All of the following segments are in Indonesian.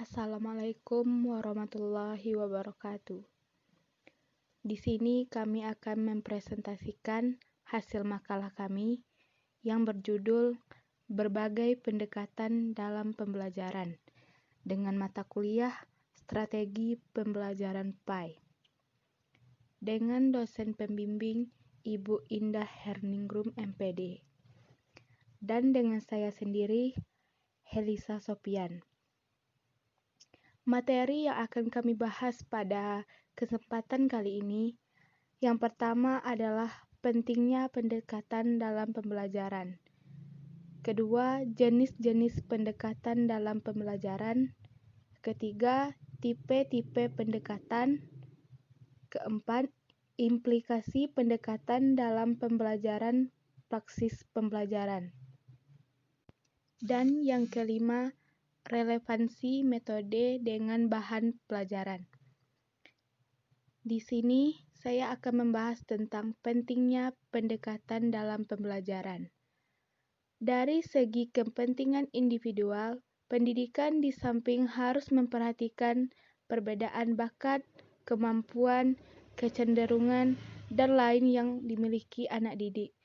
Assalamualaikum warahmatullahi wabarakatuh. Di sini kami akan mempresentasikan hasil makalah kami yang berjudul Berbagai Pendekatan dalam Pembelajaran dengan mata kuliah Strategi Pembelajaran PAI dengan dosen pembimbing Ibu Indah Herningrum MPD dan dengan saya sendiri Helisa Sopian. Materi yang akan kami bahas pada kesempatan kali ini, yang pertama adalah pentingnya pendekatan dalam pembelajaran. Kedua, jenis-jenis pendekatan dalam pembelajaran. Ketiga, tipe-tipe pendekatan. Keempat, implikasi pendekatan dalam pembelajaran, praksis pembelajaran. Dan yang kelima, relevansi metode dengan bahan pelajaran. Di sini saya akan membahas tentang pentingnya pendekatan dalam pembelajaran. Dari segi kepentingan individual, pendidikan di samping harus memperhatikan perbedaan bakat, kemampuan, kecenderungan, dan lain yang dimiliki anak didik.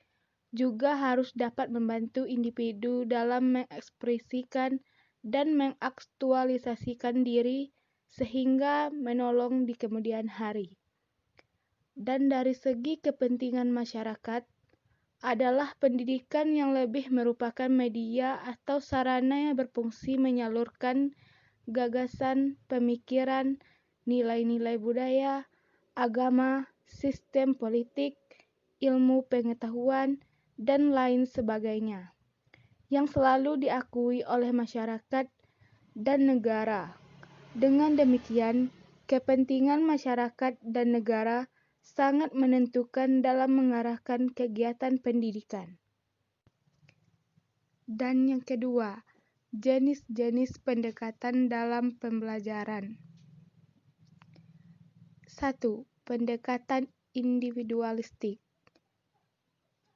Juga harus dapat membantu individu dalam mengekspresikan dan mengaktualisasikan diri sehingga menolong di kemudian hari. Dan dari segi kepentingan masyarakat adalah pendidikan yang lebih merupakan media atau sarana yang berfungsi menyalurkan gagasan, pemikiran, nilai-nilai budaya, agama, sistem politik, ilmu pengetahuan, dan lain sebagainya yang selalu diakui oleh masyarakat dan negara. Dengan demikian, kepentingan masyarakat dan negara sangat menentukan dalam mengarahkan kegiatan pendidikan. Dan yang kedua, jenis-jenis pendekatan dalam pembelajaran. 1. Pendekatan individualistik.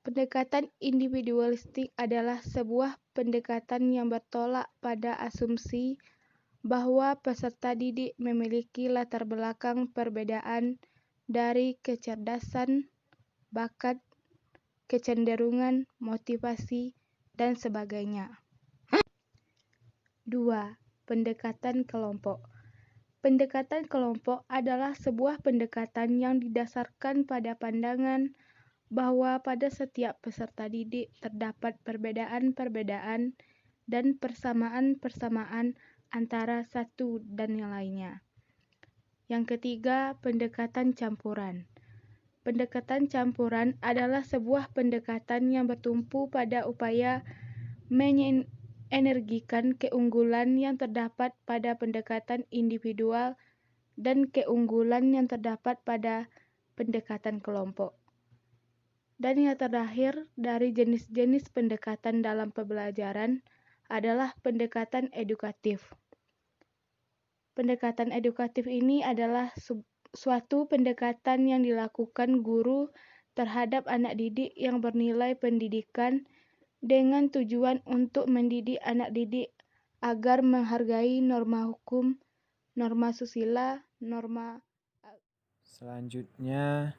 Pendekatan individualistik adalah sebuah pendekatan yang bertolak pada asumsi bahwa peserta didik memiliki latar belakang perbedaan dari kecerdasan, bakat, kecenderungan, motivasi, dan sebagainya. 2. Pendekatan kelompok. Pendekatan kelompok adalah sebuah pendekatan yang didasarkan pada pandangan bahwa pada setiap peserta didik terdapat perbedaan-perbedaan dan persamaan-persamaan antara satu dan yang lainnya. Yang ketiga, pendekatan campuran. Pendekatan campuran adalah sebuah pendekatan yang bertumpu pada upaya mengenergikan keunggulan yang terdapat pada pendekatan individual dan keunggulan yang terdapat pada pendekatan kelompok. Dan yang terakhir dari jenis-jenis pendekatan dalam pembelajaran adalah pendekatan edukatif. Pendekatan edukatif ini adalah suatu pendekatan yang dilakukan guru terhadap anak didik yang bernilai pendidikan dengan tujuan untuk mendidik anak didik agar menghargai norma hukum, norma susila, norma. Selanjutnya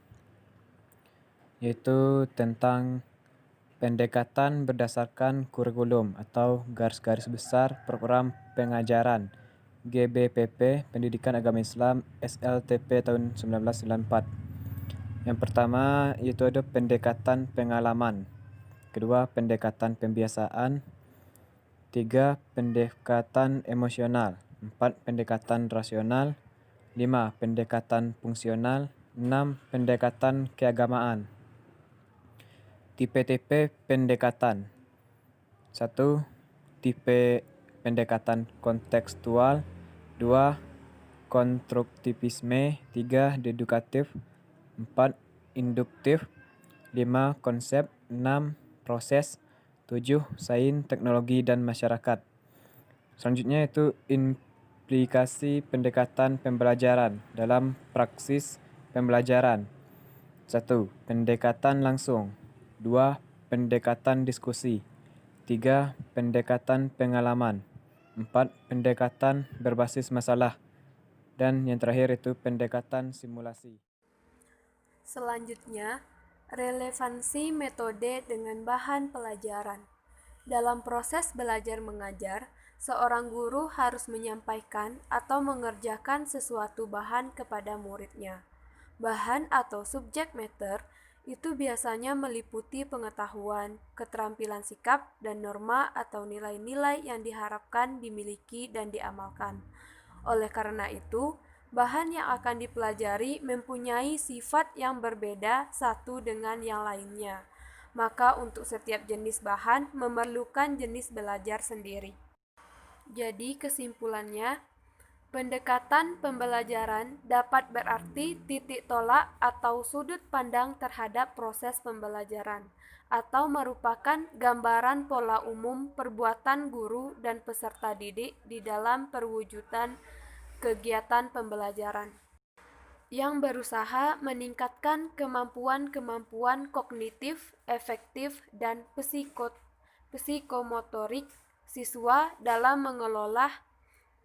yaitu tentang pendekatan berdasarkan kurikulum atau garis-garis besar program pengajaran GBPP Pendidikan Agama Islam SLTP tahun 1994. Yang pertama yaitu ada pendekatan pengalaman, kedua pendekatan pembiasaan, tiga pendekatan emosional, empat pendekatan rasional, 5 pendekatan fungsional, 6 pendekatan keagamaan. Tipe-tipe pendekatan. 1. Tipe pendekatan kontekstual, 2. Konstruktivisme, 3. Dedukatif, 4. Induktif, 5. Konsep, 6. Proses, 7. Sains, teknologi, dan masyarakat. Selanjutnya itu implikasi pendekatan pembelajaran dalam praksis pembelajaran. 1. Pendekatan langsung. 2. Pendekatan diskusi. 3. Pendekatan pengalaman. 4. Pendekatan berbasis masalah. Dan yang terakhir itu pendekatan simulasi. Selanjutnya, relevansi metode dengan bahan pelajaran. Dalam proses belajar mengajar, seorang guru harus menyampaikan atau mengerjakan sesuatu bahan kepada muridnya. Bahan atau subject matter itu biasanya meliputi pengetahuan, keterampilan sikap, dan norma atau nilai-nilai yang diharapkan dimiliki dan diamalkan. Oleh karena itu, bahan yang akan dipelajari mempunyai sifat yang berbeda satu dengan yang lainnya. Maka untuk setiap jenis bahan memerlukan jenis belajar sendiri. Jadi kesimpulannya, pendekatan pembelajaran dapat berarti titik tolak atau sudut pandang terhadap proses pembelajaran, atau merupakan gambaran pola umum perbuatan guru dan peserta didik di dalam perwujudan kegiatan pembelajaran yang berusaha meningkatkan kemampuan-kemampuan kognitif, efektif, dan psikomotorik siswa dalam mengelola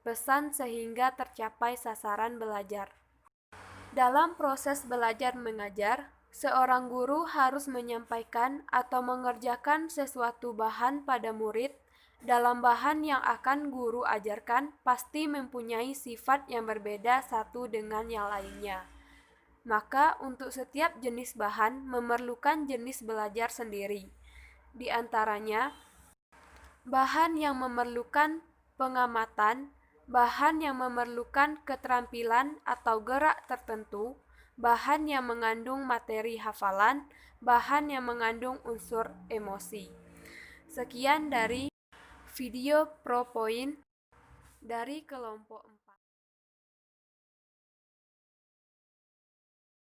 pesan sehingga tercapai sasaran belajar. Dalam proses belajar mengajar, seorang guru harus menyampaikan atau mengerjakan sesuatu bahan pada murid. Dalam bahan yang akan guru ajarkan pasti mempunyai sifat yang berbeda satu dengan yang lainnya. Maka untuk setiap jenis bahan memerlukan jenis belajar sendiri. Di antaranya, bahan yang memerlukan pengamatan, bahan yang memerlukan keterampilan atau gerak tertentu, bahan yang mengandung materi hafalan, bahan yang mengandung unsur emosi. Sekian dari video ProPoint dari kelompok 4.